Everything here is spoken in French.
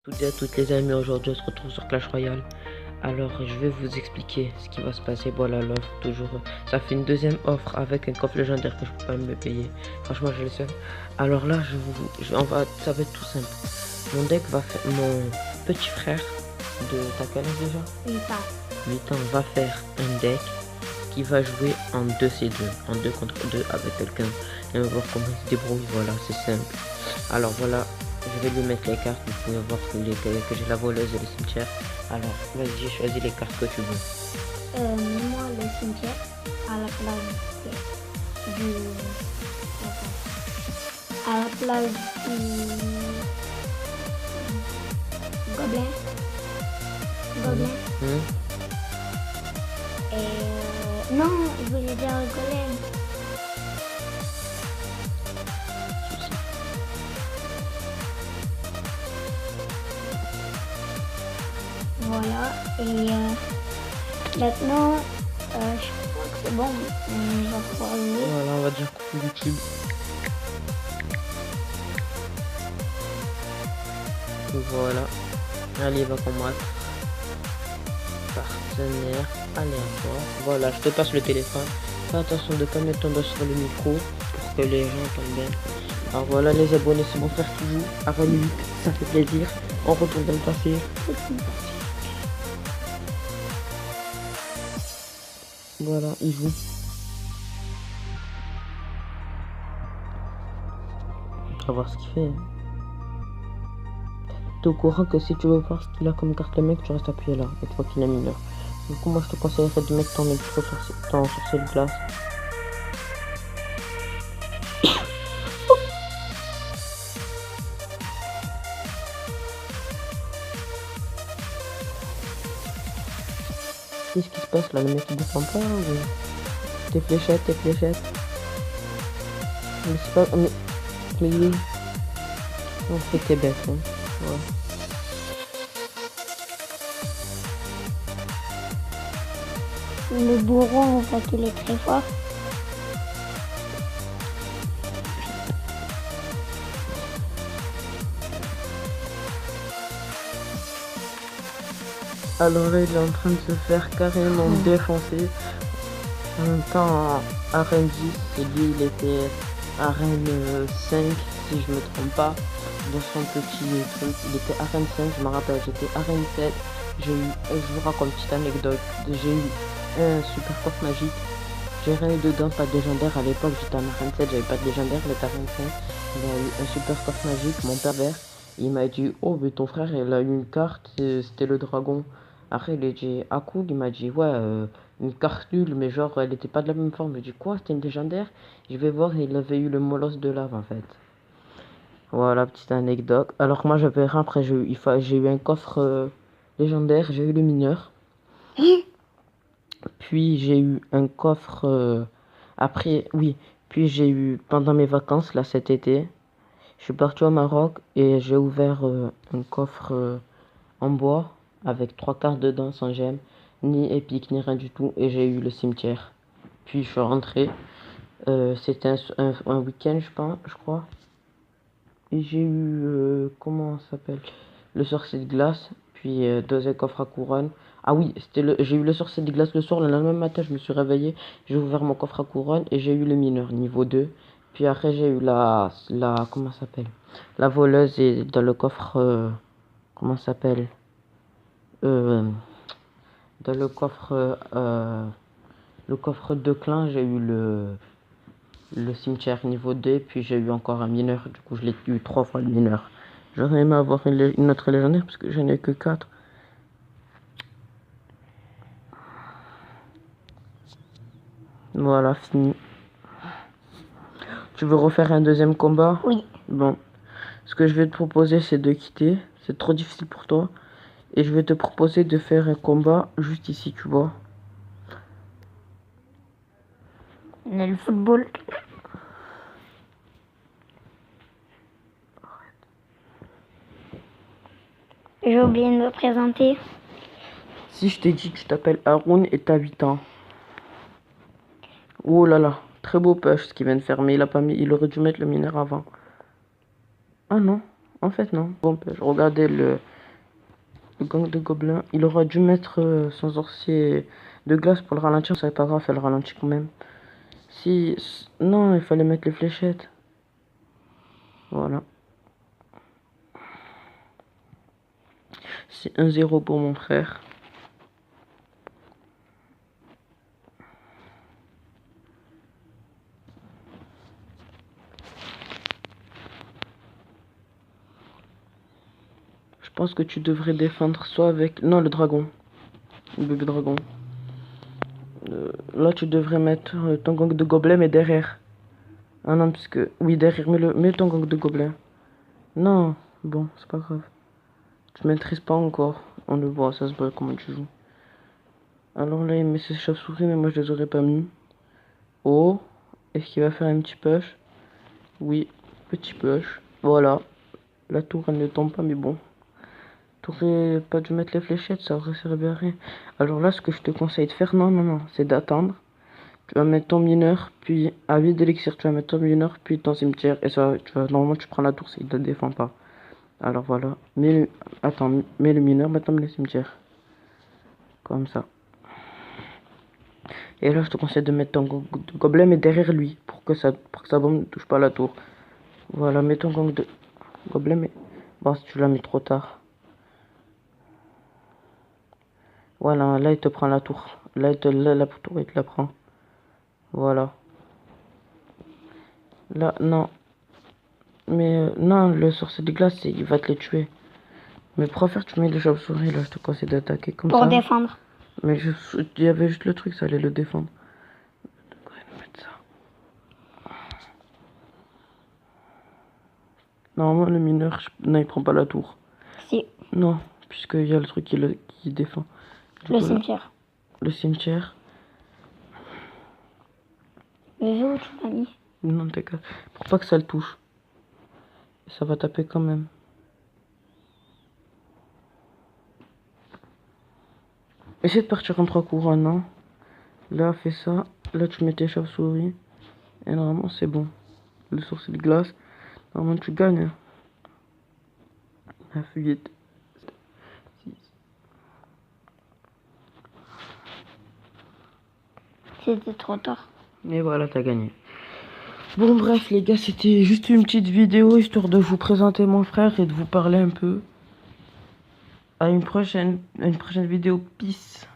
Toutes les amis, aujourd'hui on se retrouve sur Clash Royale. Alors je vais vous expliquer ce qui va se passer. Voilà l'offre, toujours. Ça fait une deuxième offre avec un coffre légendaire que je peux pas me payer. Franchement je le sais. Alors là ça va être tout simple. Mon deck va faire. Mon petit frère de ta quel âge déjà? 8 ans. 8 ans va faire un deck qui va jouer en 2C2, en 2 contre 2 avec quelqu'un. Et on va voir comment il se débrouille. Voilà, c'est simple. Alors voilà, je vais lui mettre les cartes. Vous pouvez voir que j'ai la voleuse et le cimetière. Alors, vas-y, choisis les cartes que tu veux. Moi, le cimetière à la place du. À la place du. Gobelin. Et. Non, je voulais dire le golem. Voilà, et maintenant, je crois que c'est bon, on va pouvoir jouer. Voilà, on va dire coucou YouTube. Voilà, allez, va combattre. Partenaire aléatoire. Voilà, je te passe le téléphone. Fais attention de ne pas mettre ton doigt sur le micro pour que les gens entendent bien. Alors voilà les abonnés, c'est mon frère qui joue. Avant 8, ça fait plaisir. On retourne dans le passé. Voilà, il joue. On va voir ce qu'il fait. T'es au courant que si tu veux voir ce qu'il a comme carte le mec, tu restes appuyé là, une fois qu'il est mineur. Du coup, moi je te conseillerais de mettre ton électro sur ton sorcier de glace. Qu'est-ce qui se passe là? Le mec il défend pas ou... Tes fléchettes. Mais c'est pas... Mais il est... On fait que t'es bête, hein. Ouais. Le bourreau, en fait, il est très fort. Alors là, il est en train de se faire carrément défoncer. En même temps, arène 10, lui, il était arène 5, si je me trompe pas, dans son petit truc. Il était arène 5, je me rappelle, j'étais arène 7. J'ai eu, je vous raconte une petite anecdote, j'ai eu un super coffre magique. J'ai rien eu dedans, pas de légendaire. À l'époque, j'étais en arène 7, j'avais pas de légendaire, il était arène 5. Il a eu un super coffre magique, mon pervers. Il m'a dit, oh, mais ton frère, il a eu une carte, c'était le dragon. Après, il a dit, ah cool, il m'a dit, ouais, une carte nulle, mais genre, elle était pas de la même forme. Je dis, quoi, c'était une légendaire? Je vais voir, il avait eu le molosse de lave, en fait. Voilà, petite anecdote. Alors que moi, j'avais rien, après, j'ai eu un coffre légendaire, j'ai eu le mineur. Puis, j'ai eu un coffre, après, oui, puis j'ai eu, pendant mes vacances, là, cet été, je suis parti au Maroc et j'ai ouvert un coffre en bois avec 3 cartes dedans sans gemme, ni épique, ni rien du tout. Et j'ai eu le cimetière. Puis je suis rentré. C'était un week-end, je crois. Et j'ai eu, comment ça s'appelle? Le sorcier de glace. Puis deuxième coffre à couronne. Ah oui, j'ai eu le sorcier de glace le soir. Le lendemain matin, je me suis réveillé. J'ai ouvert mon coffre à couronne et j'ai eu le mineur niveau 2. Puis après, j'ai eu comment ça s'appelle? La voleuse et dans le coffre, comment ça s'appelle? Dans le coffre de clan, j'ai eu le cimetière niveau 2, puis j'ai eu encore un mineur, du coup je l'ai eu 3 fois le mineur. J'aurais aimé avoir une autre légendaire parce que j'en ai que 4. Voilà, fini. Tu veux refaire un deuxième combat? Oui. Bon. Ce que je vais te proposer, c'est de quitter. C'est trop difficile pour toi. Et je vais te proposer de faire un combat juste ici, tu vois. Le football. J'ai oublié de me présenter. Si je t'ai dit que tu t'appelles Haroun et t'as 8 ans. Oh là là, très beau push ce qu'il vient de faire, mais il aurait dû mettre le mineur avant. Ah non, en fait non, bon push. Regardez le gang de gobelins. Il aurait dû mettre son sorcier de glace pour le ralentir. C'est pas grave, elle le ralentit quand même. Non, il fallait mettre les fléchettes. Voilà. C'est 1-0 pour mon frère. Je pense que tu devrais défendre soit avec... Non, le dragon. Le bébé dragon. Là, tu devrais mettre ton gang de gobelins, mais derrière. Ah non, puisque... Oui, derrière. Mets ton gang de gobelins. Non. Bon, c'est pas grave. Tu maîtrises pas encore. On le voit, ça se voit comment tu joues. Alors là, il met ses chauves-souris, mais moi, je les aurais pas mis. Oh. Est-ce qu'il va faire un petit push? Oui, petit push. Voilà. La tour, elle ne tombe pas, mais bon. T'aurais pas dû mettre les fléchettes, ça aurait servi à rien. Alors là, ce que je te conseille de faire, non, c'est d'attendre. Tu vas mettre ton mineur, puis à 8 d'élixir, tu vas mettre ton mineur, puis ton cimetière. Et ça, normalement, tu prends la tour, il te défend pas. Alors voilà. Attends, mets le mineur, maintenant mets le cimetière. Comme ça. Et là, je te conseille de mettre ton gobelin, mais derrière lui, pour que sa bombe ne touche pas la tour. Voilà, mets ton gang de gobelin, mais... Bon, si tu l'as mis trop tard. Voilà, là, il te prend la tour. Là, la tour, il te la prend. Voilà. Là, non. Mais non, le sorcier de glace, il va te les tuer. Mais pour faire, tu mets les chauves-souris, là, je te conseille d'attaquer comme ça. Pour défendre. Mais il y avait juste le truc, ça allait le défendre. Mettre ça. Normalement, le mineur, non, il prend pas la tour. Si. Non, puisqu'il y a le truc qui défend. Le cimetière. Le cimetière. Mais où tu l'as mis? Non, t'inquiète. Pour pas que ça le touche. Ça va taper quand même. Essaye de partir en 3 couronnes, non? Là, fais ça. Là, tu mets tes chauves-souris. Et normalement, c'est bon. Le sorcier de glace. Normalement, tu gagnes. 9, 8, 6. C'était trop tard. Et voilà, t'as gagné. Bon, bref, les gars, c'était juste une petite vidéo histoire de vous présenter mon frère et de vous parler un peu. À une prochaine vidéo. Peace.